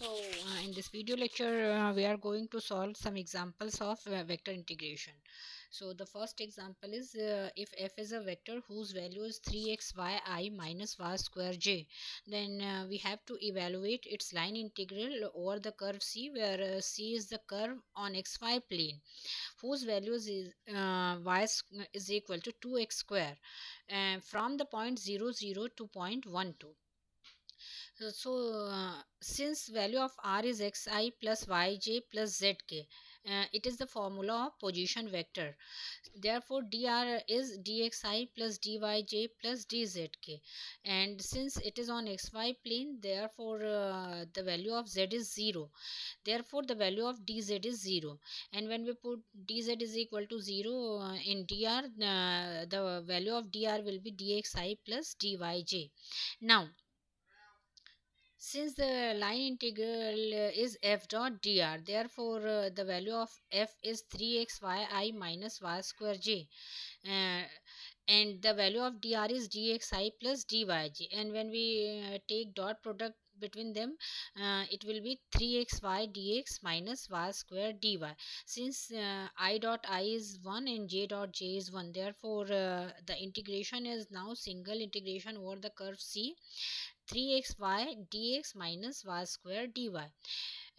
In this video lecture, we are going to solve some examples of vector integration. So, the first example is if f is a vector whose value is 3xyi minus y square j, then we have to evaluate its line integral over the curve C, where C is the curve on xy plane, whose values is equal to 2x square from the point 0, 0 to point 1, 2. Since value of r is xi plus yj plus zk, it is the formula of position vector. Therefore, dr is dxi plus dyj plus dzk. And since it is on xy plane, therefore the value of z is 0. Therefore, the value of dz is 0. And when we put dz is equal to 0 in dr, the value of dr will be dxi plus dyj. Now, since the line integral is f dot dr, therefore the value of f is 3xyi minus y square j, uh, and the value of dr is dxi plus dyj. And when we take dot product between them, it will be 3xy dx minus y square dy. Since I dot I is 1 and j dot j is 1, therefore the integration is now single integration over the curve C, 3xy dx minus y square dy.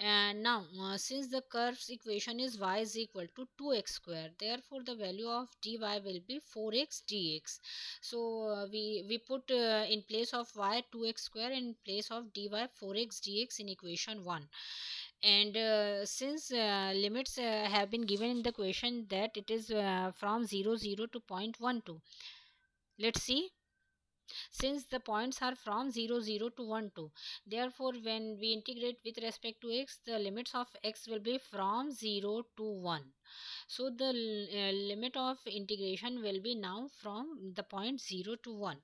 And now, since the curve's equation is y is equal to 2x square, therefore the value of dy will be 4x dx. So we put in place of y 2x square, in place of dy 4x dx in equation 1. And since limits have been given in the question that it is from 0, 0 to point 1, 2. Let's see. Since the points are from 0, 0 to 1, 2, therefore when we integrate with respect to x, the limits of x will be from 0 to 1. So the limit of integration will be now from the point 0 to 1.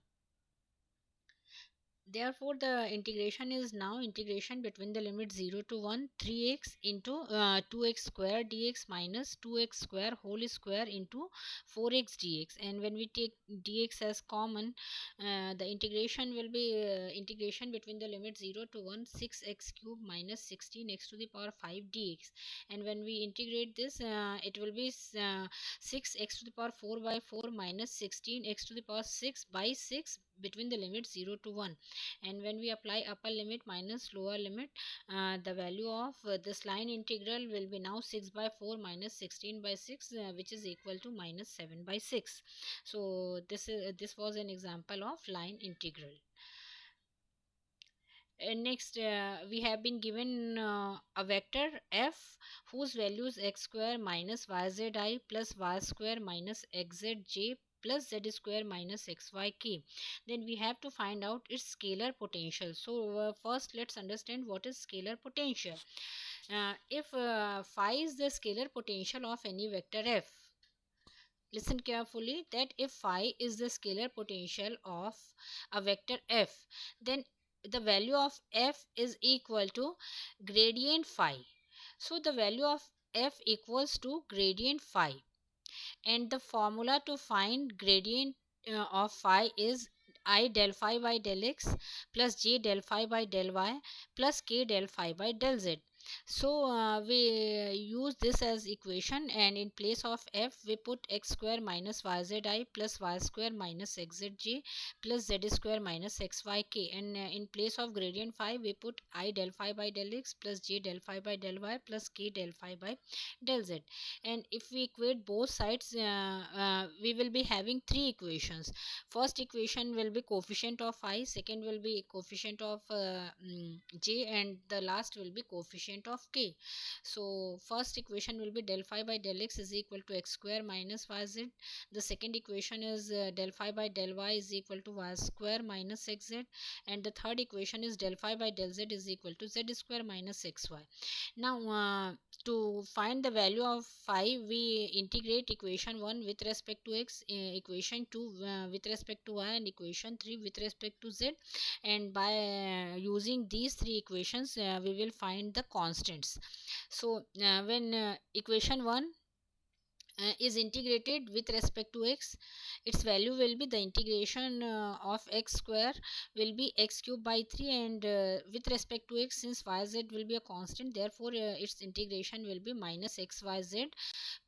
Therefore, the integration is now integration between the limit 0 to 1, 3x into 2x square dx minus 2x square whole square into 4x dx. And when we take dx as common, the integration will be integration between the limit 0 to 1, 6x cube minus 16x to the power 5 dx. And when we integrate this, it will be 6x to the power 4 by 4 minus 16x to the power 6 by 6 between the limit 0 to 1. And when we apply upper limit minus lower limit, the value of this line integral will be now 6 by 4 minus 16 by 6, which is equal to minus 7 by 6. So this was an example of line integral. Next, we have been given a vector f whose value is x square minus yzi plus y square minus xzj plus z square minus xyk. Then we have to find out its scalar potential. So first let's understand what is scalar potential. If phi is the scalar potential of any vector f, listen carefully, that if phi is the scalar potential of a vector f, then the value of f is equal to gradient phi. So the value of f equals to gradient phi, and the formula to find gradient of phi is I del phi by del x plus j del phi by del y plus k del phi by del z. So we use this as equation, and in place of f we put x square minus yzi plus y square minus xzj plus z square minus xyk. And in place of gradient phi we put I del phi by del x plus j del phi by del y plus k del phi by del z. And if we equate both sides, we will be having three equations. First equation will be coefficient of I, second will be coefficient of j, and the last will be coefficient of k. So first equation will be del phi by del x is equal to x square minus yz. The second equation is del phi by del y is equal to y square minus xz, and the third equation is del phi by del z is equal to z square minus xy. Now to find the value of phi, we integrate equation 1 with respect to x, equation 2 with respect to y, and equation 3 with respect to z. And by using these three equations, we will find the constants. So when equation 1 is integrated with respect to x, its value will be, the integration of x square will be x cube by 3, and with respect to x, since yz will be a constant, therefore its integration will be minus xyz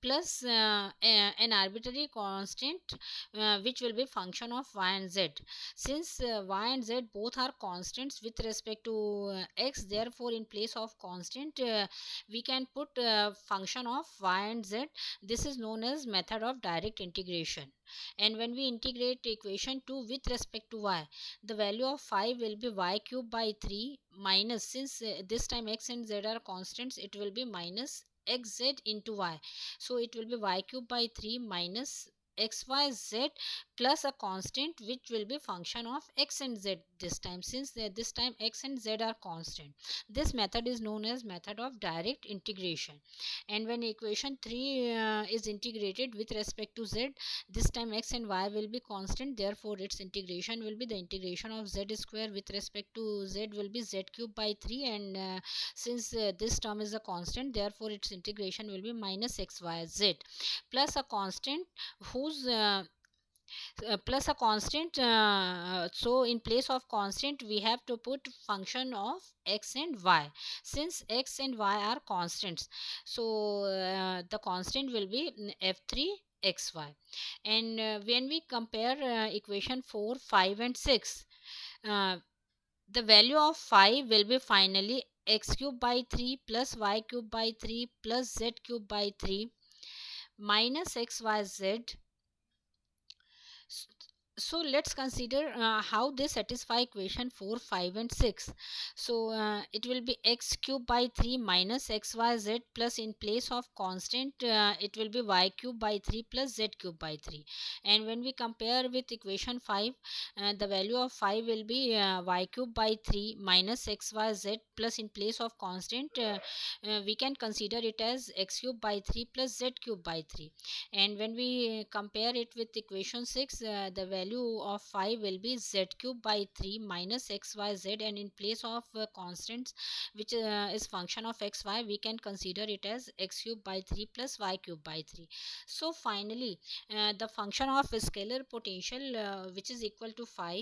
plus an arbitrary constant which will be function of y and z. Since y and z both are constants with respect to x, therefore in place of constant we can put function of y and z. This is known as method of direct integration. And when we integrate equation 2 with respect to y, the value of 5 will be y cube by 3 minus, since this time x and z are constants, it will be minus xz into y. So it will be y cube by 3 minus xyz plus a constant which will be function of x and z this time, since this time x and z are constant. This method is known as method of direct integration. And when equation 3 is integrated with respect to z, this time x and y will be constant, therefore its integration will be, the integration of z square with respect to z will be z cube by 3, and since this term is a constant, therefore its integration will be minus xyz plus a constant whose plus a constant, so in place of constant we have to put function of x and y, since x and y are constants. So the constant will be f3 xy. And when we compare equation 4, 5 and 6, uh, the value of 5 will be finally x cube by 3 plus y cube by 3 plus z cube by 3 minus xyz. So let's consider how they satisfy equation 4, 5 and 6. So it will be x cube by 3 minus xyz plus, in place of constant it will be y cube by 3 plus z cube by 3. And when we compare with equation 5, the value of 5 will be y cube by 3 minus xyz plus, in place of constant we can consider it as x cube by 3 plus z cube by 3. And when we compare it with equation 6, the value of 5 will be z cube by 3 minus xyz, and in place of constants which is function of xy, we can consider it as x cube by 3 plus y cube by 3. So finally the function of scalar potential which is equal to 5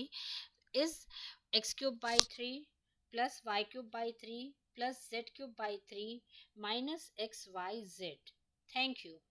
is x cube by 3 plus y cube by 3 plus z cube by 3 minus xyz. Thank you.